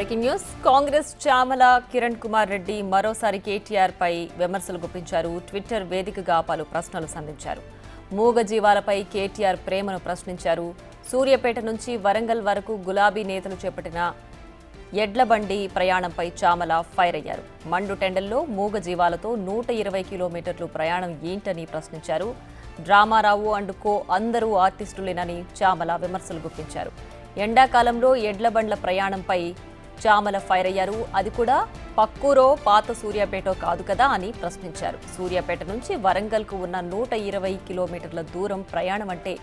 Breaking news. Congress Chamala Kiran Kumar Reddy మరోసారి KTR పై విమర్శలు గుప్పించారు. ట్విట్టర్ వేదికగా పలు ప్రశ్నలు సంధించారు. మూగ జీవాలపై కేటీఆర్ ప్రేమను ప్రశ్నించారు. సూర్యాపేట నుంచి వరంగల్ వరకు గులాబీ నేతలు చేపట్టిన ఎడ్ల బండి ప్రయాణంపై చామల ఫైర్ అయ్యారు. మండు టెండల్లో మూగ జీవాలతో 120 కిలోమీటర్లు ప్రయాణం ఏంటని ప్రశ్నించారు. డ్రామారావు అండ్ కో అందరూ ఆర్టిస్టులేనని చామల విమర్శలు గుప్పించారు. ఎండాకాలంలో ఎడ్ల బండ్ల ప్రయాణంపై చామల ఫైర్ అయ్యారు. అది కూడా పక్కూరో పాత సూర్యాపేటో కాదు కదా అని ప్రశ్నించారు. సూర్యాపేట నుంచి వరంగల్కు ఉన్న 120 కిలోమీటర్ల దూరం ప్రయాణం అంటే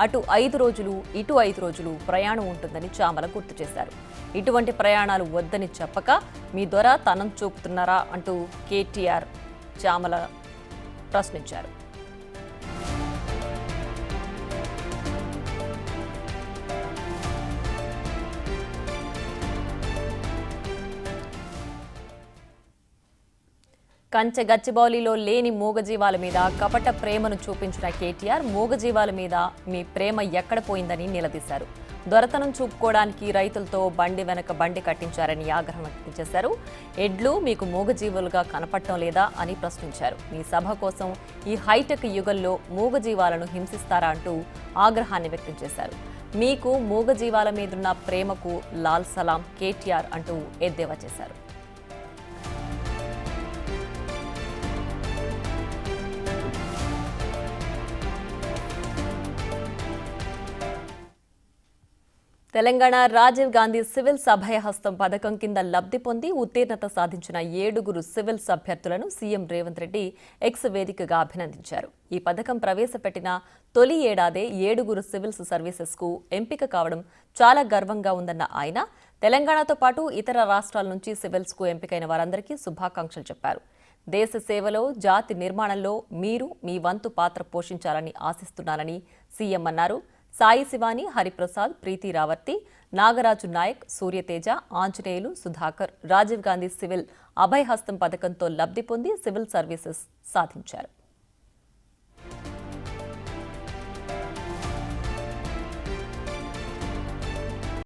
అటు 5 రోజులు ఇటు 5 రోజులు ప్రయాణం ఉంటుందని చామల గుర్తు చేశారు. ఇటువంటి ప్రయాణాలు వద్దని చెప్పక మీ ద్వారా తనం చూపుతున్నారా అంటూ కేటీఆర్ చామల ప్రశ్నించారు. కంచె గచ్చిబౌలిలో లేని మూగజీవాల మీద కపట ప్రేమను చూపించిన కేటీఆర్ మూగజీవాల మీద మీ ప్రేమ ఎక్కడ పోయిందని నిలదీశారు. దొరతనం చూపుకోవడానికి రైతులతో బండి వెనక బండి కట్టించారని ఆగ్రహం వ్యక్తం చేశారు. ఎడ్లు మీకు మూగజీవులుగా కనపడటం లేదా అని ప్రశ్నించారు. మీ సభ కోసం ఈ హైటెక్ యుగంలో మూగజీవాలను హింసిస్తారా అంటూ ఆగ్రహాన్ని వ్యక్తం చేశారు. మీకు మూగజీవాల మీదున్న ప్రేమకు లాల్ సలాం కేటీఆర్ అంటూ ఎద్దేవా చేశారు. తెలంగాణ రాజీవ్ గాంధీ సివిల్స్ అభయహస్తం పథకం కింద లబ్ధి పొంది ఉత్తీర్ణత సాధించిన 7 సివిల్స్ అభ్యర్థులను సీఎం రేవంత్ రెడ్డి ఎక్స్ వేదికగా అభినందించారు. ఈ పథకం ప్రవేశపెట్టిన తొలి ఏడాదే 7 సివిల్స్ సర్వీసెస్కు ఎంపిక కావడం చాలా గర్వంగా ఉందన్న ఆయన తెలంగాణతో పాటు ఇతర రాష్ట్రాల నుంచి సివిల్స్కు ఎంపికైన వారందరికీ శుభాకాంక్షలు చెప్పారు. దేశ సేవలో జాతి నిర్మాణంలో మీరు మీ వంతు పాత్ర పోషించాలని ఆశిస్తున్నానని సీఎం అన్నారు. సాయి శివాని, హరిప్రసాద్, ప్రీతి రావర్తి, నాగరాజు నాయక్, సూర్యతేజ, ఆంజనేయులు, సుధాకర్ రాజీవ్ గాంధీ సివిల్ అభయహస్తం పథకంతో లబ్ధి పొంది సివిల్ సర్వీసెస్ సాధించారు.